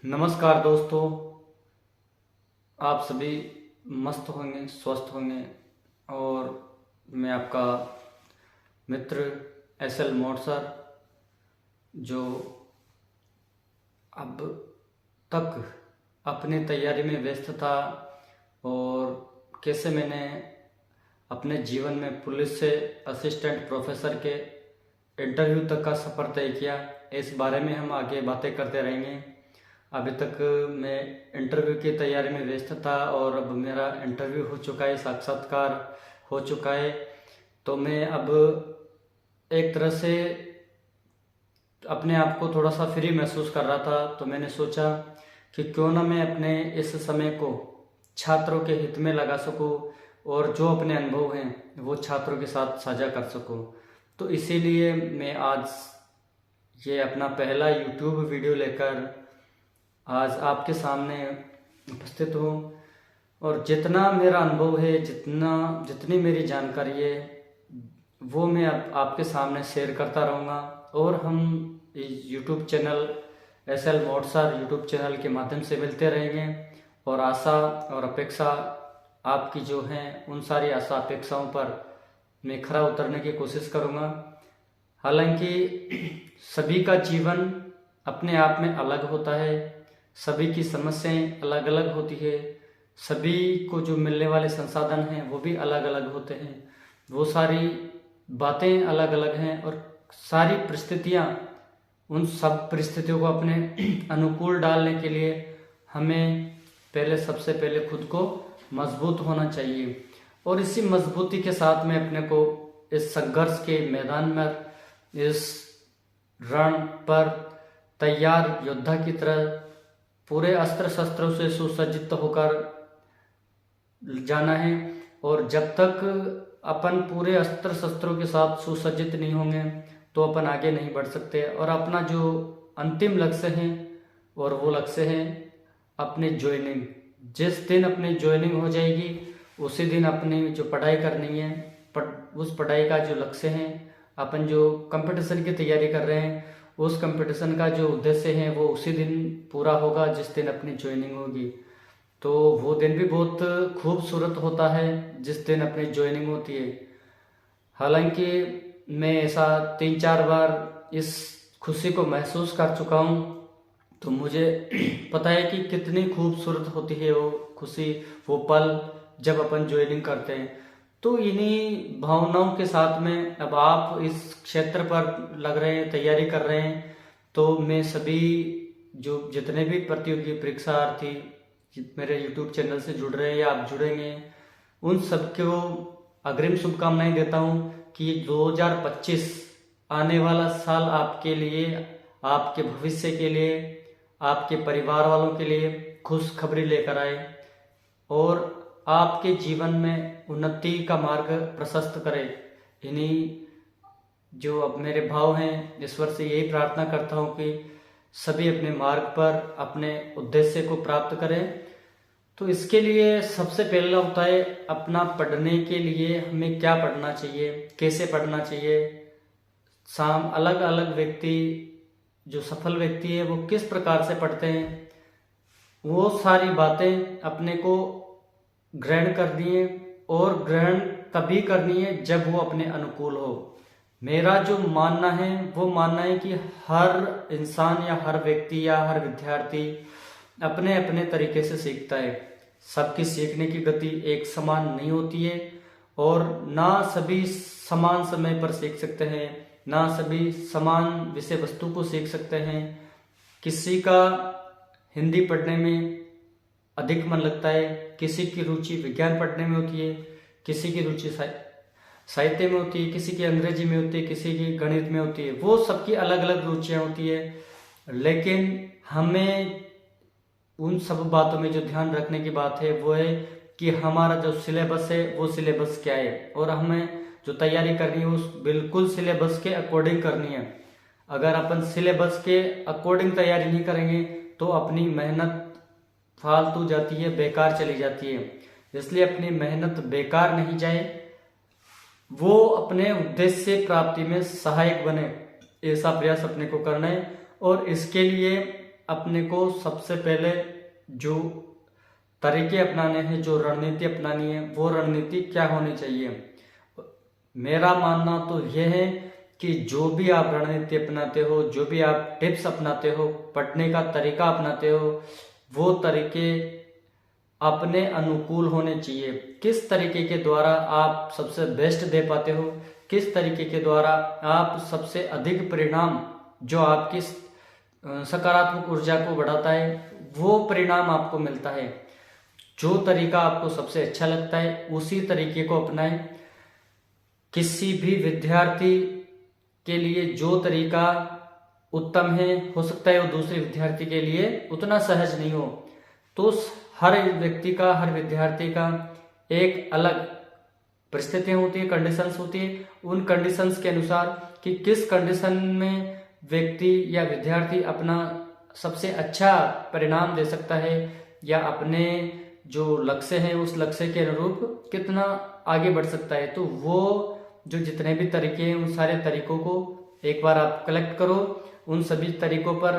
नमस्कार दोस्तों। आप सभी मस्त होंगे, स्वस्थ होंगे। और मैं आपका मित्र एसएल मोड सर, जो अब तक अपनी तैयारी में व्यस्त था और कैसे मैंने अपने जीवन में पुलिस से असिस्टेंट प्रोफेसर के इंटरव्यू तक का सफ़र तय किया, इस बारे में हम आगे बातें करते रहेंगे। अभी तक मैं इंटरव्यू की तैयारी में व्यस्त था और अब मेरा इंटरव्यू हो चुका है, साक्षात्कार हो चुका है। तो मैं अब एक तरह से अपने आप को थोड़ा सा फ्री महसूस कर रहा था, तो मैंने सोचा कि क्यों ना मैं अपने इस समय को छात्रों के हित में लगा सकूं और जो अपने अनुभव हैं वो छात्रों के साथ साझा कर सकूं। तो इसीलिए मैं आज ये अपना पहला यूट्यूब वीडियो लेकर आज आपके सामने उपस्थित हूँ। और जितना मेरा अनुभव है, जितनी मेरी जानकारी है, वो मैं आपके सामने शेयर करता रहूँगा। और हम YouTube channel SL mode sir YouTube channel के माध्यम से मिलते रहेंगे। और आशा और अपेक्षा आपकी जो हैं, उन सारी आशा अपेक्षाओं पर मैं खरा उतरने की कोशिश करूँगा। हालांकि सभी का जीवन अपने आप में अलग होता है, सभी की समस्याएं अलग अलग होती है, सभी को जो मिलने वाले संसाधन हैं वो भी अलग अलग होते हैं, वो सारी बातें अलग अलग हैं और सारी परिस्थितियां, उन सब परिस्थितियों को अपने अनुकूल डालने के लिए हमें सबसे पहले खुद को मजबूत होना चाहिए। और इसी मजबूती के साथ में अपने को इस संघर्ष के मैदान में, इस रण पर तैयार योद्धा की तरह पूरे अस्त्र शस्त्रों से सुसज्जित होकर जाना है। और जब तक अपन पूरे अस्त्र शस्त्रों के साथ सुसज्जित नहीं होंगे तो अपन आगे नहीं बढ़ सकते। और अपना जो अंतिम लक्ष्य है, और वो लक्ष्य है अपनी ज्वाइनिंग। जिस दिन अपनी ज्वाइनिंग हो जाएगी उसी दिन अपनी जो पढ़ाई करनी है, उस पढ़ाई का जो लक्ष्य है, अपन जो कंपटीशन की तैयारी कर रहे हैं, उस कंपटीशन का जो उद्देश्य है वो उसी दिन पूरा होगा जिस दिन अपनी ज्वाइनिंग होगी। तो वो दिन भी बहुत खूबसूरत होता है जिस दिन अपनी ज्वाइनिंग होती है। हालांकि मैं ऐसा 3-4 बार इस खुशी को महसूस कर चुका हूँ, तो मुझे पता है कि कितनी खूबसूरत होती है वो खुशी, वो पल जब अपन ज्वाइनिंग करते हैं। तो इन्हीं भावनाओं के साथ में अब आप इस क्षेत्र पर लग रहे हैं, तैयारी कर रहे हैं, तो मैं सभी जो जितने भी प्रतियोगी परीक्षार्थी मेरे यूट्यूब चैनल से जुड़ रहे हैं या आप जुड़ेंगे, उन सबको अग्रिम शुभकामनाएं देता हूं कि 2025 आने वाला साल आपके लिए, आपके भविष्य के लिए, आपके परिवार वालों के लिए खुशखबरी लेकर आए और आपके जीवन में उन्नति का मार्ग प्रशस्त करे। इन्हीं जो अब मेरे भाव हैं, ईश्वर से यही प्रार्थना करता हूँ कि सभी अपने मार्ग पर अपने उद्देश्य को प्राप्त करें। तो इसके लिए सबसे पहला होता है अपना पढ़ने के लिए हमें क्या पढ़ना चाहिए, कैसे पढ़ना चाहिए। अलग अलग व्यक्ति, जो सफल व्यक्ति है, वो किस प्रकार से पढ़ते हैं, वो सारी बातें अपने को ग्रहण करनी है। और ग्रहण तभी करनी है जब वो अपने अनुकूल हो। मेरा जो मानना है वो मानना है कि हर इंसान या हर व्यक्ति या हर विद्यार्थी अपने अपने तरीके से सीखता है। सबकी सीखने की गति एक समान नहीं होती है और ना सभी समान समय पर सीख सकते हैं, ना सभी समान विषय वस्तु को सीख सकते हैं। किसी का हिंदी पढ़ने में अधिक मन लगता है, किसी की रुचि विज्ञान पढ़ने में होती है, किसी की रुचि साहित्य में होती है, किसी की अंग्रेजी में होती है, किसी की गणित में होती है। वो सबकी अलग अलग रुचियां होती है। लेकिन हमें उन सब बातों में जो ध्यान रखने की बात है वो है कि हमारा जो सिलेबस है वो सिलेबस क्या है, और हमें जो तैयारी करनी है उस बिल्कुल सिलेबस के अकॉर्डिंग करनी है। अगर अपन सिलेबस के अकॉर्डिंग तैयारी नहीं करेंगे तो अपनी मेहनत फालतू जाती है, बेकार चली जाती है। इसलिए अपनी मेहनत बेकार नहीं जाए, वो अपने उद्देश्य प्राप्ति में सहायक बने, ऐसा प्रयास अपने को करना है। और इसके लिए अपने को सबसे पहले जो तरीके अपनाने हैं, जो रणनीति अपनानी है, वो रणनीति क्या होनी चाहिए। मेरा मानना तो यह है कि जो भी आप रणनीति अपनाते हो, जो भी आप टिप्स अपनाते हो, पढ़ने का तरीका अपनाते हो, वो तरीके अपने अनुकूल होने चाहिए। किस तरीके के द्वारा आप सबसे बेस्ट दे पाते हो, किस तरीके के द्वारा आप सबसे अधिक परिणाम जो आपकी सकारात्मक ऊर्जा को बढ़ाता है, वो परिणाम आपको मिलता है। जो तरीका आपको सबसे अच्छा लगता है उसी तरीके को अपनाएं। किसी भी विद्यार्थी के लिए जो तरीका उत्तम है, हो सकता है वो दूसरे विद्यार्थी के लिए उतना सहज नहीं हो। तो हर व्यक्ति का, हर विद्यार्थी का एक अलग परिस्थितियां होती है, कंडीशंस होती है। उन कंडीशंस के अनुसार कि किस कंडीशन में व्यक्ति या विद्यार्थी अपना सबसे अच्छा परिणाम दे सकता है, या अपने जो लक्ष्य है उस लक्ष्य के अनुरूप कितना आगे बढ़ सकता है। तो वो जो जितने भी तरीके हैं, उन सारे तरीकों को एक बार आप कलेक्ट करो, उन सभी तरीकों पर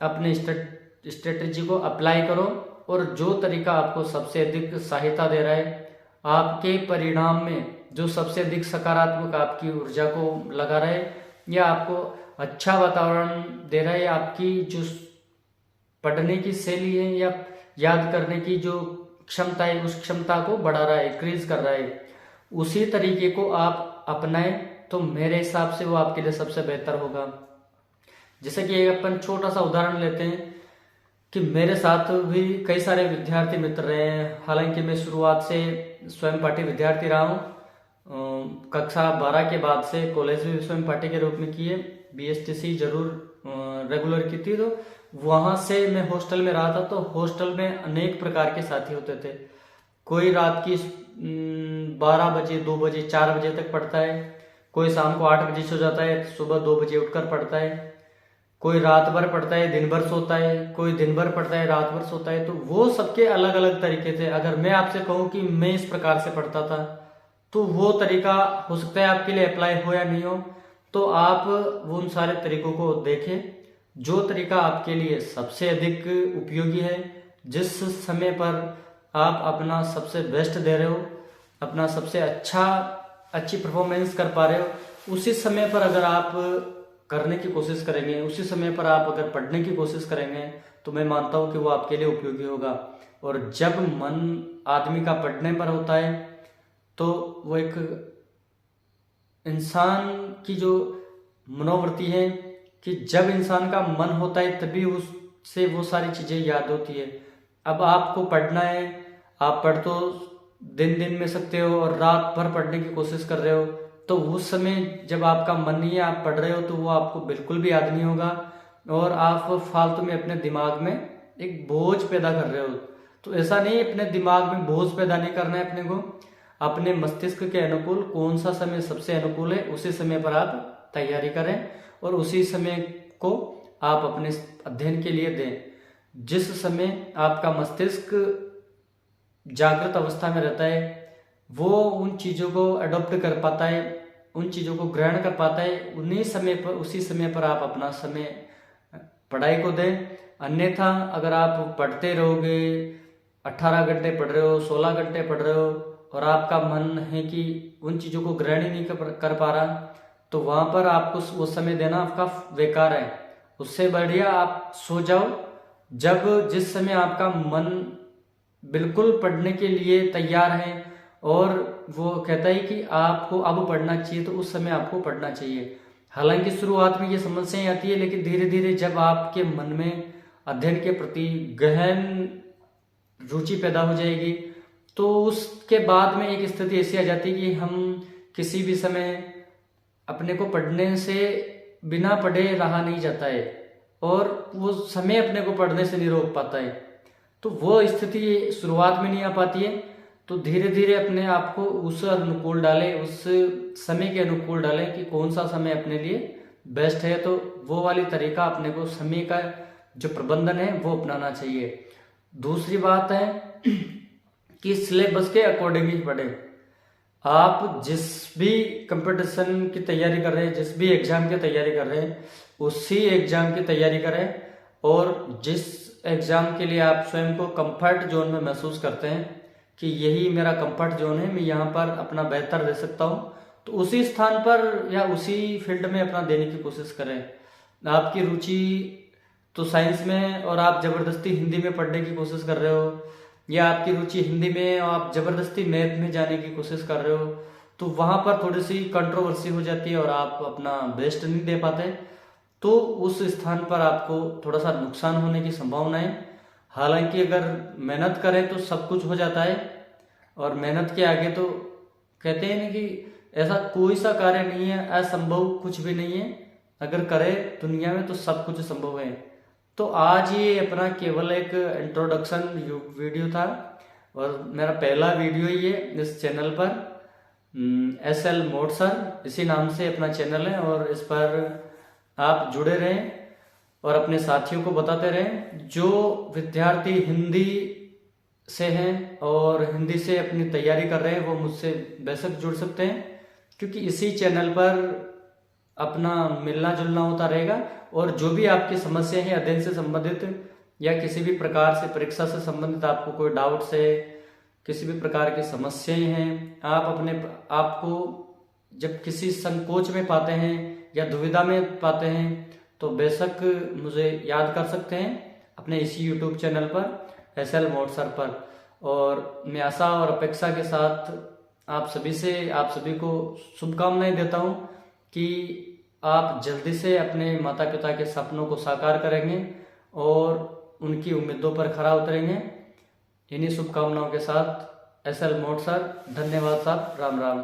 अपने स्ट्रेटेजी को अप्लाई करो, और जो तरीका आपको सबसे अधिक सहायता दे रहा है, आपके परिणाम में जो सबसे अधिक सकारात्मक आपकी ऊर्जा को लगा रहा है, या आपको अच्छा वातावरण दे रहा है, आपकी जो पढ़ने की शैली है या याद करने की जो क्षमता है, उस क्षमता को बढ़ा रहा है, इंक्रीज कर रहा है, उसी तरीके को आप अपनाएं तो मेरे हिसाब से वो आपके लिए सबसे बेहतर होगा। जैसे कि अपन छोटा सा उदाहरण लेते हैं कि मेरे साथ भी कई सारे विद्यार्थी मित्र रहे हैं। हालांकि मैं शुरुआत से स्वयं पाठी विद्यार्थी रहा हूँ। कक्षा 12 के बाद से कॉलेज में स्वयं पाठी के रूप में किए, BSTC जरूर रेगुलर की थी। तो वहाँ से मैं हॉस्टल में रहा था, तो हॉस्टल में अनेक प्रकार के साथी होते थे। कोई रात की 12 बजे, 2 बजे, 4 बजे तक पढ़ता है, कोई शाम को 8 बजे सो जाता है, सुबह 2 बजे उठकर पढ़ता है, कोई रात भर पढ़ता है, दिन भर सोता है, कोई दिन भर पढ़ता है, रात भर सोता है। तो वो सबके अलग अलग तरीके थे। अगर मैं आपसे कहूँ कि मैं इस प्रकार से पढ़ता था, तो वो तरीका हो सकता है आपके लिए अप्लाई हो या नहीं हो। तो आप वो उन सारे तरीकों को देखें, जो तरीका आपके लिए सबसे अधिक उपयोगी है, जिस समय पर आप अपना सबसे बेस्ट दे रहे हो, अपना सबसे अच्छी परफॉर्मेंस कर पा रहे हो, उसी समय पर अगर आप करने की कोशिश करेंगे, उसी समय पर आप अगर पढ़ने की कोशिश करेंगे, तो मैं मानता हूँ कि वो आपके लिए उपयोगी होगा। और जब मन आदमी का पढ़ने पर होता है, तो वो एक इंसान की जो मनोवृत्ति है कि जब इंसान का मन होता है तभी उससे वो सारी चीजें याद होती है। अब आपको पढ़ना है, आप पढ़ तो दिन दिन में सकते हो और रात भर पढ़ने की कोशिश कर रहे हो, तो उस समय जब आपका मन नहीं है, आप पढ़ रहे हो, तो वो आपको बिल्कुल भी याद नहीं होगा और आप फालतू में अपने दिमाग में एक बोझ पैदा कर रहे हो। तो ऐसा नहीं, अपने दिमाग में बोझ पैदा नहीं करना है अपने को। अपने मस्तिष्क के अनुकूल कौन सा समय सबसे अनुकूल है, उसी समय पर आप तैयारी करें और उसी समय को आप अपने अध्ययन के लिए दें। जिस समय आपका मस्तिष्क जागृत अवस्था में रहता है, वो उन चीजों को अडॉप्ट कर पाता है, उन चीजों को ग्रहण कर पाता है। उसी समय पर आप अपना समय पढ़ाई को दें। अन्यथा अगर आप पढ़ते रहोगे, 18 घंटे पढ़ रहे हो, 16 घंटे पढ़ रहे हो, और आपका मन है कि उन चीजों को ग्रहण ही नहीं कर पा रहा, तो वहां पर आपको वो समय देना आपका बेकार है। उससे बढ़िया आप सो जाओ। जिस समय आपका मन बिल्कुल पढ़ने के लिए तैयार है और वो कहता है कि आपको अब पढ़ना चाहिए, तो उस समय आपको पढ़ना चाहिए। हालांकि शुरुआत में ये समस्याएं आती है, लेकिन धीरे धीरे जब आपके मन में अध्ययन के प्रति गहन रुचि पैदा हो जाएगी, तो उसके बाद में एक स्थिति ऐसी आ जाती है कि हम किसी भी समय अपने को पढ़ने से बिना पढ़े रहा नहीं जाता है और वो समय अपने को पढ़ने से नहीं रोक पाता है। तो वो स्थिति शुरुआत में नहीं आ पाती है। तो धीरे धीरे अपने आप को उस अनुकूल डालें, उस समय के अनुकूल डालें कि कौन सा समय अपने लिए बेस्ट है। तो वो वाली तरीका अपने को समय का जो प्रबंधन है वो अपनाना चाहिए। दूसरी बात है कि सिलेबस के अकॉर्डिंग ही पढ़ें। आप जिस भी कंपटीशन की तैयारी कर रहे हैं, जिस भी एग्जाम की तैयारी कर रहे हैं, उसी एग्जाम की तैयारी करें। और जिस एग्ज़ाम के लिए आप स्वयं को कंफर्ट जोन में महसूस करते हैं कि यही मेरा कंफर्ट जोन है, मैं यहाँ पर अपना बेहतर दे सकता हूँ, तो उसी स्थान पर या उसी फील्ड में अपना देने की कोशिश करें। आपकी रुचि तो साइंस में और आप ज़बरदस्ती हिंदी में पढ़ने की कोशिश कर रहे हो, या आपकी रुचि हिंदी में और आप ज़बरदस्ती मैथ में जाने की कोशिश कर रहे हो, तो वहाँ पर थोड़ी सी कंट्रोवर्सी हो जाती है और आप अपना बेस्ट नहीं दे पाते। तो उस स्थान पर आपको थोड़ा सा नुकसान होने की संभावना है। हालांकि अगर मेहनत करें तो सब कुछ हो जाता है, और मेहनत के आगे तो कहते हैं ना कि ऐसा कोई सा कार्य नहीं है, असंभव कुछ भी नहीं है, अगर करे दुनिया में तो सब कुछ संभव है। तो आज ये अपना केवल एक इंट्रोडक्शन वीडियो था, और मेरा पहला वीडियो ही है इस चैनल पर। SL मोड सर इसी नाम से अपना चैनल है, और इस पर आप जुड़े रहें और अपने साथियों को बताते रहें। जो विद्यार्थी हिंदी से हैं और हिंदी से अपनी तैयारी कर रहे हैं वो मुझसे बेशक जुड़ सकते हैं, क्योंकि इसी चैनल पर अपना मिलना जुलना होता रहेगा। और जो भी आपकी समस्या है अध्ययन से संबंधित या किसी भी प्रकार से परीक्षा से संबंधित, आपको कोई डाउट्स है, किसी भी प्रकार की समस्याएं हैं, आप अपने आपको जब किसी संकोच में पाते हैं या दुविधा में पाते हैं, तो बेशक मुझे याद कर सकते हैं अपने इसी YouTube चैनल पर SL मोड सर पर। और मैं आशा और अपेक्षा के साथ आप सभी को शुभकामनाएं देता हूं कि आप जल्दी से अपने माता पिता के सपनों को साकार करेंगे और उनकी उम्मीदों पर खरा उतरेंगे। इन्हीं शुभकामनाओं के साथ SL मोड सर, धन्यवाद साहब, राम राम।